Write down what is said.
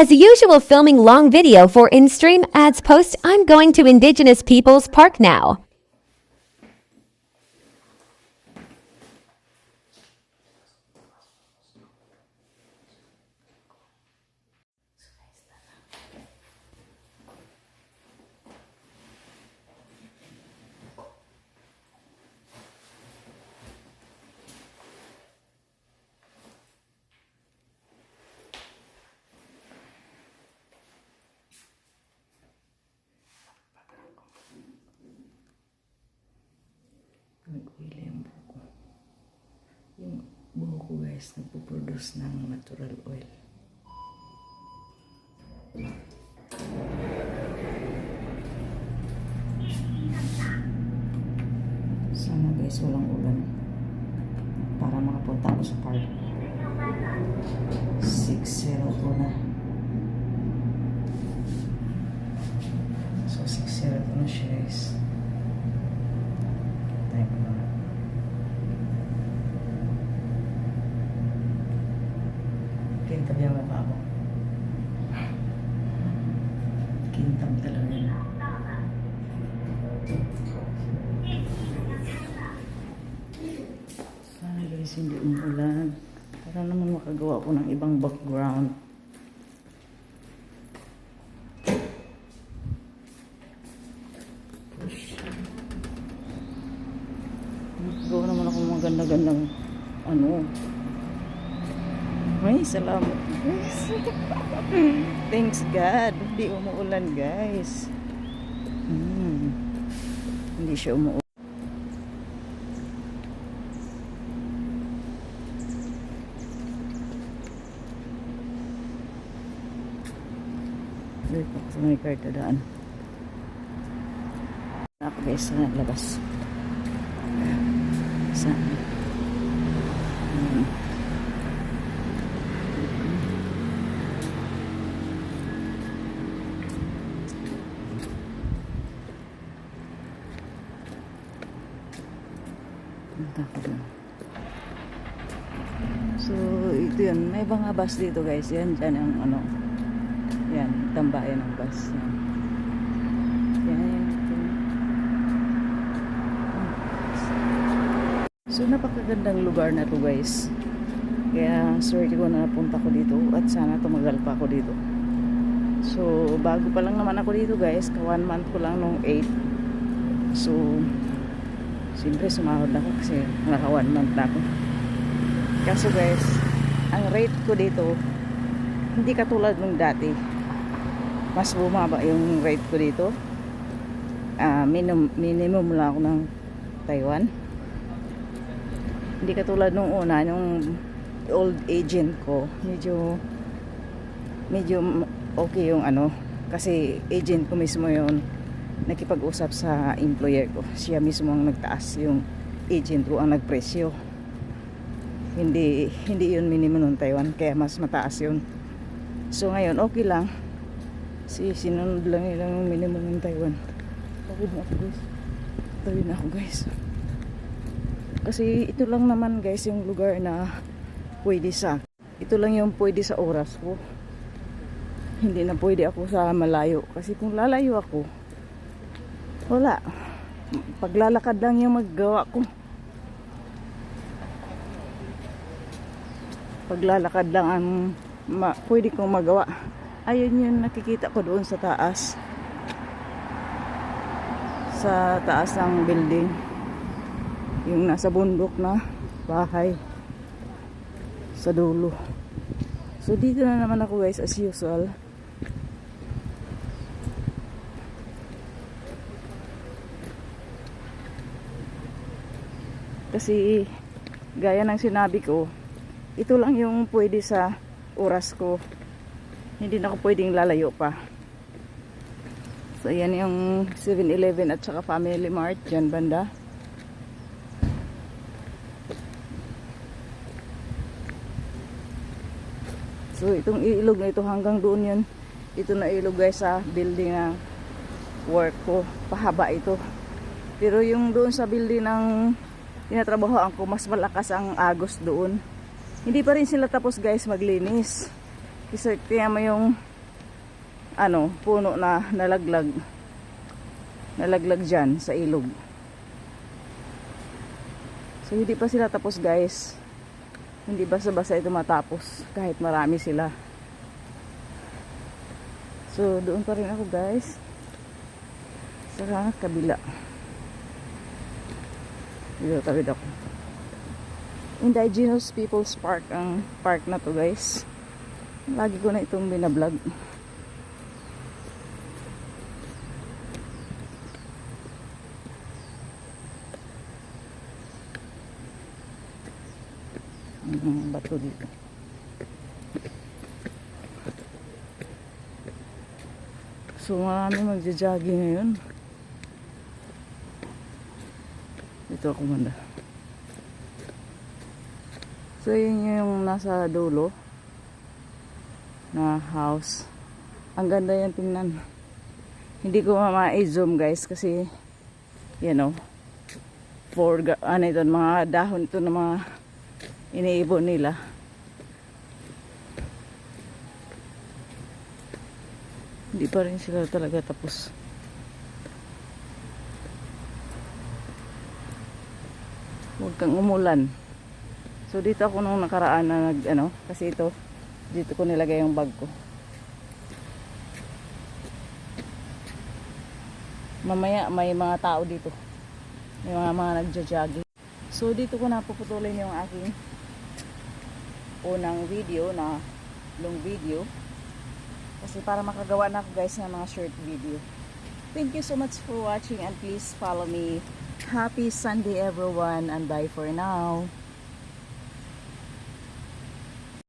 As usual filming long video for in-stream ads post, I'm going to Indigenous Peoples Park now. Nag-oil yung buhok ko. Yung buhok ko guys, nagpo-produce ng natural oil. Sana guys, walang ulan para makapunta ako sa park. 6:02 na. So 6:02 na siya guys. Kintab yung mukha ko. Kintab talaga yun. Sana guys hindi umulan. Para naman makagawa ko ng ibang background. Gawa naman ako mga ganda-gandang ano. Ay, salamat guys. Thanks God. Hindi umuulan guys. Hindi siya umuulan. Wait ako sa may kartadaan. Ako guys sa labas. Saan? So, ito yun. May mga bus dito guys. Yan, dyan ang ano. Yan, tambayan ng bus. Yan. Yan. So, napakagandang lugar na to guys. Kaya, swerte ko na napunta ko dito. At sana tumagal pa ako dito. So, bago pa lang naman ako dito guys. 1 month ko lang nung 8. So, siyempre sumahod ako kasi naka 1 month na ako. Kaso guys, ang rate ko dito hindi katulad nung dati. Mas bumaba yung rate ko dito. Minimum lang ako ng Taiwan. Hindi katulad nung una, nung old agent ko, medyo okay yung ano, kasi agent ko mismo yun nakipag-usap sa employer ko. Siya mismo ang nagtaas, yung agent ko ang nagpresyo. Hindi yun minimum ng Taiwan, kaya mas mataas yun. So ngayon okay lang. Sinunod lang nilang yung minimum ng Taiwan. Tawid na ako guys. Tawid na ako guys. Kasi ito lang naman guys yung lugar na pwede sa. Ito lang yung pwede sa oras ko. Hindi na pwede ako sa malayo. Kasi kung lalayo ako, wala. Paglalakad lang yung maggawa ko. Paglalakad lang ang pwede kong magawa. Ayun yung nakikita ko doon sa taas. Sa taas ng building. Yung nasa bundok na bahay. Sa dulo. So dito na naman ako guys as usual. Kasi gaya ng sinabi ko, ito lang yung pwede sa oras ko. Hindi na ako pwedeng lalayo pa. So yan yung 7-Eleven at saka Family Mart dyan banda. So itong ilog na ito hanggang doon yun. Ito na ilog guys sa building na work ko. Pahaba ito. Pero yung doon sa building ng tinatrabahoan ko, mas malakas ang agos doon. Hindi pa rin sila tapos guys maglinis. Kasi kaya mo yung puno na nalaglag dyan sa ilog. So hindi pa sila tapos guys, hindi basta-basta ito matapos kahit marami sila. So doon pa rin ako guys sa kabila. Dito tawid ako. Indigenous People's Park ang park na to guys. Lagi ko na itong binablog. Bato dito. So marami magja-jogging ngayon. Dito ako manda. So yun yung nasa dulo na house. Ang ganda yan tingnan. Hindi ko ma-zoom guys kasi ito mga dahon ito na mga iniibon nila. Hindi pa rin sila talaga tapos. Huwag kang umulan. So dito ako nung nakaraan na kasi dito ko nilagay yung bag ko. Mamaya may mga tao dito. May mga nagja-jogging. So dito ko napuputulin yung aking unang video na long video. Kasi para makagawa na ako guys ng mga short video. Thank you so much for watching and please follow me. Happy Sunday everyone and bye for now.